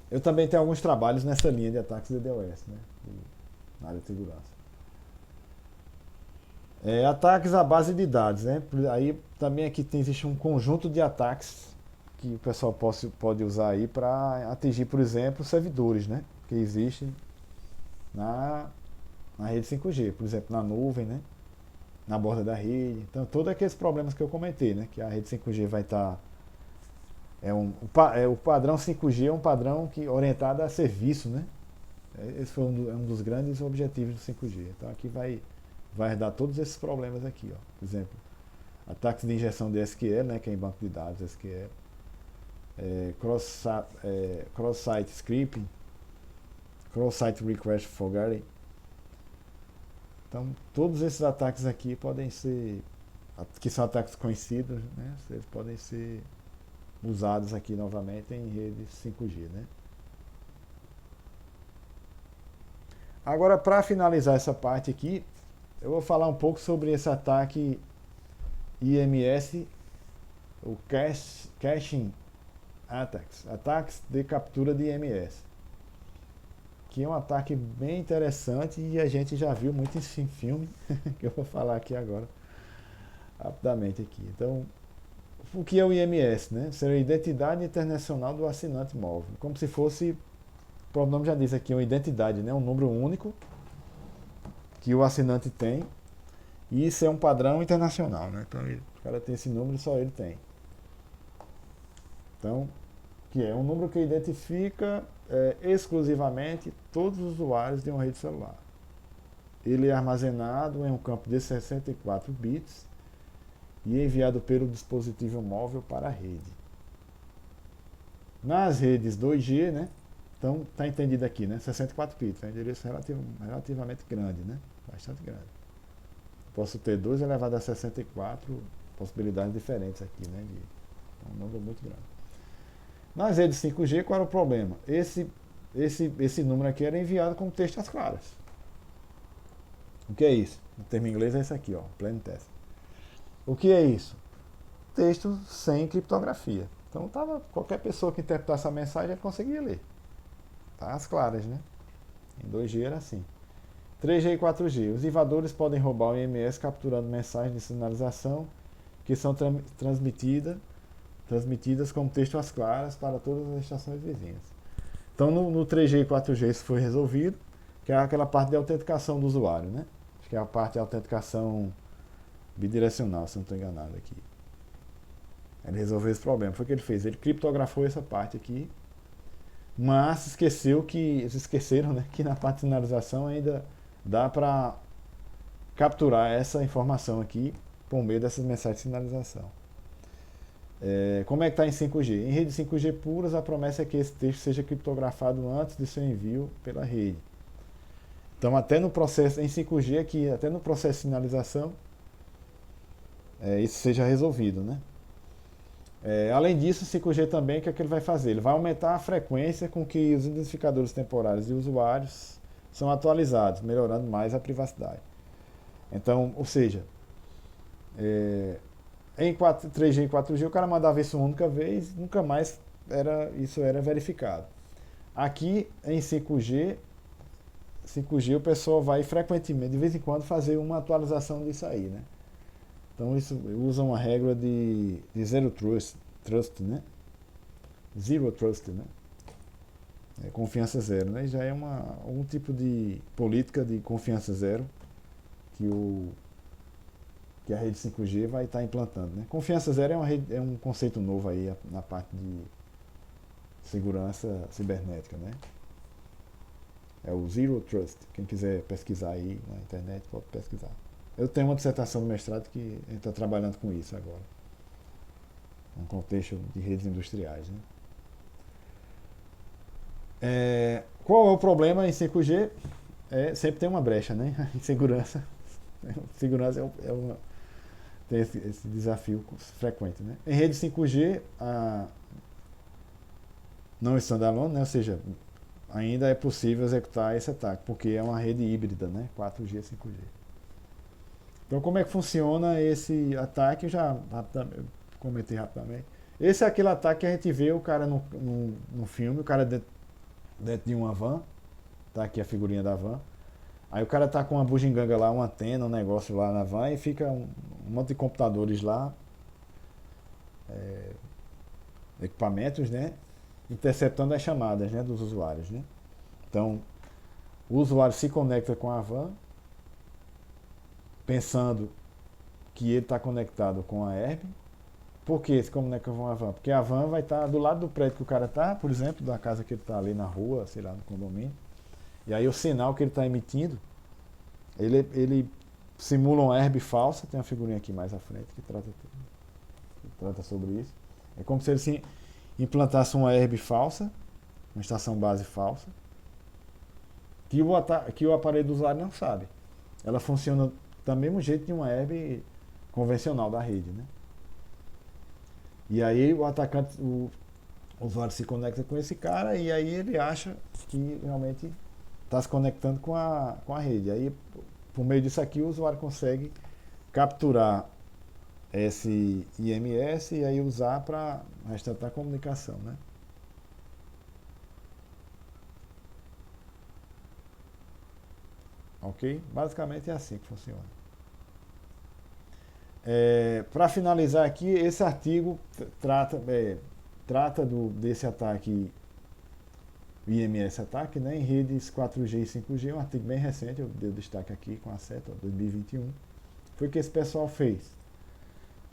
Eu também tenho alguns trabalhos nessa linha de ataques de DDoS, né? Na área de segurança. Ataques à base de dados, né? Aí também aqui existe um conjunto de ataques que o pessoal pode usar aí para atingir, por exemplo, servidores, né? Que existem na rede 5G, por exemplo, na nuvem, né? Na borda da rede. Então, todos aqueles problemas que eu comentei, né? Que a rede 5G vai estar... o padrão 5G é um padrão orientado a serviço, né? Esse foi um dos grandes objetivos do 5G. Então, aqui vai dar todos esses problemas aqui, ó. Por exemplo, ataques de injeção de SQL, né? Que é em banco de dados SQL. Cross-site scripting, cross-site request forwarding. Então, todos esses ataques aqui podem ser, que são ataques conhecidos, né? Eles podem ser usados aqui novamente em redes 5G, né? Agora, para finalizar essa parte aqui, eu vou falar um pouco sobre esse ataque IMS, o caching ataques de captura de IMS, que é um ataque bem interessante e a gente já viu muito em filme, que eu vou falar aqui agora. rapidamente aqui. Então, o que é o IMS, né? Seria a Identidade Internacional do Assinante Móvel. Como se fosse, o próprio nome já diz aqui, uma identidade, né? Um número único que o assinante tem. E isso é um padrão internacional, né? Então, o cara tem esse número, só ele tem. Então, que é um número que identifica exclusivamente todos os usuários de uma rede celular. Ele é armazenado em um campo de 64 bits e é enviado pelo dispositivo móvel para a rede. Nas redes 2G, né? Então, está entendido aqui, né? 64 bits, é um endereço relativamente grande, né? Bastante grande. Posso ter 2 elevado a 64 possibilidades diferentes aqui, né? É um número muito grande. Nas redes 5G, qual era o problema? Esse número aqui era enviado com texto às claras. O que é isso? O termo em inglês é esse aqui, ó, plain text. O que é isso? Texto sem criptografia. Então qualquer pessoa que interpretasse a mensagem conseguia ler. Tá às claras, né? Em 2G era assim. 3G e 4G. Os invasores podem roubar o IMS capturando mensagens de sinalização que são transmitidas como texto às claras para todas as estações vizinhas. Então no 3G e 4G isso foi resolvido, que é aquela parte de autenticação do usuário, né? Acho que é a parte de autenticação bidirecional, se não estou enganado aqui. Ele resolveu esse problema. Foi o que ele fez. Ele criptografou essa parte aqui, mas eles esqueceram, né, que na parte de sinalização ainda dá para capturar essa informação aqui por meio dessas mensagens de sinalização. Como é que está em 5G? Em rede 5G puras, a promessa é que esse texto seja criptografado antes de seu envio pela rede. Então, até no processo, em 5G aqui, até no processo de sinalização, isso seja resolvido, né? Além disso, o 5G também, o que é que ele vai fazer? Ele vai aumentar a frequência com que os identificadores temporários de usuários são atualizados, melhorando mais a privacidade. Então, ou seja, em 3G e 4G o cara mandava isso uma única vez, nunca mais isso era verificado. Aqui em 5G o pessoal vai frequentemente, de vez em quando, fazer uma atualização disso aí, né? Então isso usa uma regra de zero trust, né? Zero trust, né? Confiança zero, né? E já é um tipo de política de confiança zero que a rede 5G vai estar implantando, né? Confiança zero é um conceito novo aí na parte de segurança cibernética, né? É o Zero Trust. Quem quiser pesquisar aí na internet pode pesquisar. Eu tenho uma dissertação de mestrado que a gente está trabalhando com isso agora, num contexto de redes industriais, né? Qual é o problema em 5G? Sempre tem uma brecha, né? Em segurança. Segurança tem esse desafio frequente, né? Em rede 5G, não standalone, né? Ou seja, ainda é possível executar esse ataque, porque é uma rede híbrida, né? 4G e 5G. Então, como é que funciona esse ataque? Eu já comentei rapidamente. Esse é aquele ataque que a gente vê o cara no filme, o cara dentro de uma van, tá aqui a figurinha da van. Aí o cara tá com uma bugiganga lá, uma antena, um negócio lá na van e fica um monte de computadores lá, equipamentos, né? Interceptando as chamadas, né, dos usuários, né? Então, o usuário se conecta com a van, pensando que ele está conectado com a ERB. Por que se conecta com a van? Porque a van vai estar do lado do prédio que o cara está, por exemplo, da casa que ele está ali na rua, sei lá, no condomínio. E aí o sinal que ele está emitindo, ele simula uma ERB falsa, tem uma figurinha aqui mais à frente que trata sobre isso. É como se ele se implantasse uma ERB falsa, uma estação base falsa, que o aparelho do usuário não sabe. Ela funciona do mesmo jeito de uma ERB convencional da rede, né? E aí o atacante, o usuário se conecta com esse cara e aí ele acha que realmente está se conectando com a rede. Aí, por meio disso aqui, o usuário consegue capturar esse IMS e aí usar para o restante da comunicação, né? Ok? Basicamente é assim que funciona. Para finalizar aqui, esse artigo trata desse ataque, IMS ataque, né, em redes 4G e 5G, um artigo bem recente, eu dei destaque aqui com a seta, 2021. Foi o que esse pessoal fez.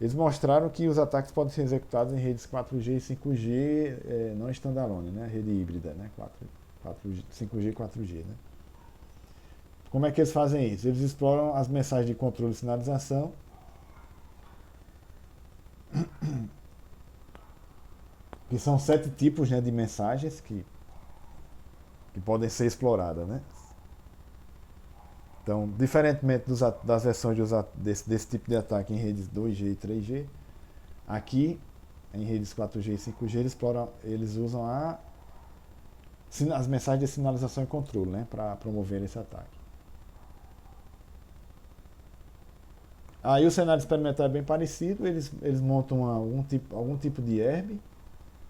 Eles mostraram que os ataques podem ser executados em redes 4G e 5G não standalone, né, rede híbrida, né, 5G e 4G. Né. Como é que eles fazem isso? Eles exploram as mensagens de controle e sinalização, que são 7 tipos, né, de mensagens que podem ser exploradas. Né? Então, diferentemente das versões desse tipo de ataque em redes 2G e 3G, aqui em redes 4G e 5G eles usam as mensagens de sinalização e controle, né, para promover esse ataque. Aí o cenário experimental é bem parecido, eles montam algum tipo de herb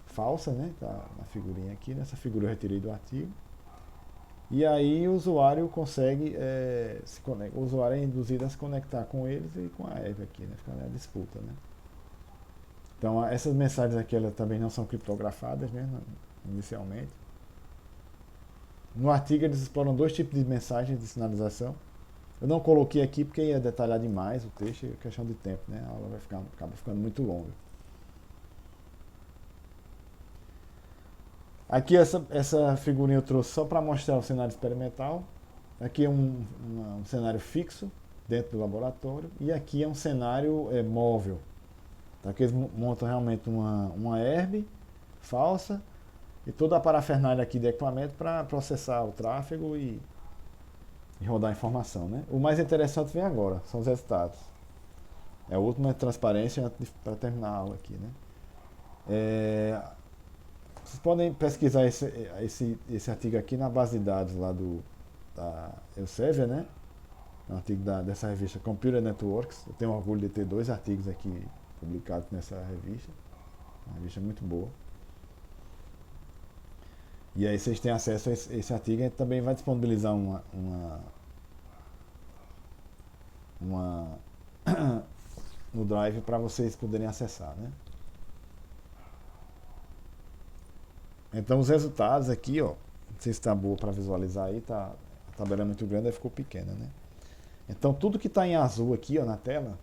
falsa, né? Tá na figurinha aqui, nessa figura eu retirei do artigo. E aí o usuário consegue, o usuário é induzido a se conectar com eles e com a herb aqui, né? Fica na disputa, né? Então essas mensagens aqui elas também não são criptografadas, né? Inicialmente. No artigo eles exploram 2 tipos de mensagens de sinalização. Eu não coloquei aqui porque ia detalhar demais o texto, é questão de tempo, né? A aula acaba ficando muito longa. Aqui essa figurinha eu trouxe só para mostrar o cenário experimental. Aqui é um cenário fixo dentro do laboratório e aqui é um cenário móvel. Então aqui eles montam realmente uma herb falsa e toda a parafernália aqui de equipamento para processar o tráfego e rodar a informação. Né? O mais interessante vem agora, são os resultados. É a última transparência para terminar a aula aqui. Né? Vocês podem pesquisar esse artigo aqui na base de dados lá da Elsevier, né? Um artigo dessa revista Computer Networks. Eu tenho orgulho de ter 2 artigos aqui publicados nessa revista. Uma revista muito boa. E aí vocês têm acesso a esse artigo. A gente também vai disponibilizar no Drive para vocês poderem acessar, né? Então os resultados aqui, ó, não sei se está boa para visualizar aí, a tabela é muito grande, aí ficou pequena, né? Então tudo que está em azul aqui, ó, na tela,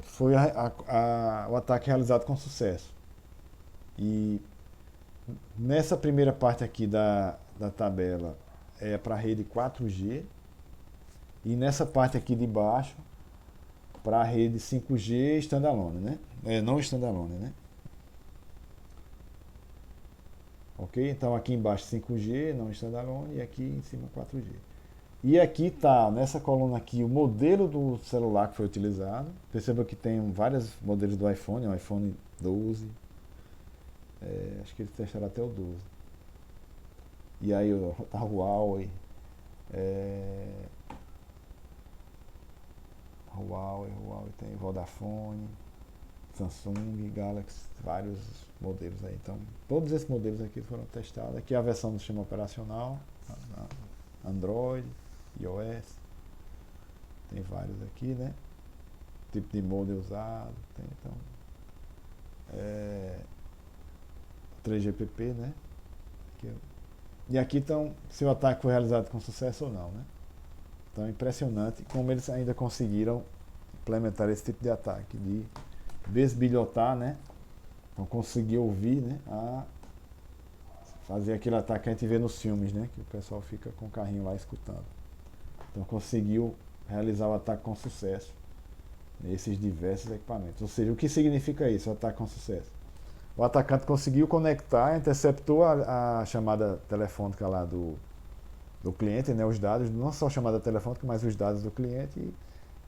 foi o ataque realizado com sucesso. E nessa primeira parte aqui da tabela é para a rede 4G e nessa parte aqui de baixo para a rede 5G standalone, né? Não standalone, né? Ok? Então aqui embaixo 5G, não standalone, e aqui em cima 4G. E aqui está, nessa coluna aqui, o modelo do celular que foi utilizado. Perceba que tem vários modelos do iPhone, o iPhone 12. Acho que eles testaram até o 12. E aí a Huawei. Huawei tem Vodafone, Samsung, Galaxy, vários modelos aí. Então, todos esses modelos aqui foram testados. Aqui é a versão do sistema operacional, Android, iOS. Tem vários aqui, né? Tipo de modem usado. Tem, então, 3GPP, né? E aqui estão se o ataque foi realizado com sucesso ou não, né? Então é impressionante como eles ainda conseguiram implementar esse tipo de ataque, de desbilhotar, né? Então conseguir ouvir, né? A fazer aquele ataque que a gente vê nos filmes, né? Que o pessoal fica com o carrinho lá escutando. Então conseguiu realizar o ataque com sucesso nesses diversos equipamentos. Ou seja, o que significa isso, o ataque com sucesso? O atacante conseguiu conectar, interceptou a chamada telefônica lá do cliente, né, os dados, não só a chamada telefônica, mas os dados do cliente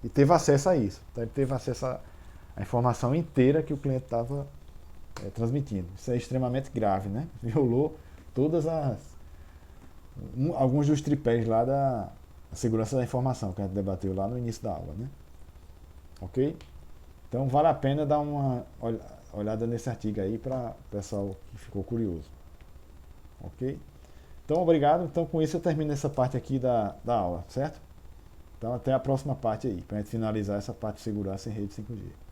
e teve acesso a isso. Então ele teve acesso à informação inteira que o cliente estava transmitindo. Isso é extremamente grave, né? Violou alguns dos tripés lá da segurança da informação que a gente debateu lá no início da aula, né? Ok? Então vale a pena dar uma olhada nesse artigo aí para o pessoal que ficou curioso. Ok? Então obrigado. Então com isso eu termino essa parte aqui da aula, certo? Então até a próxima parte aí, para a gente finalizar essa parte de segurança em rede 5G.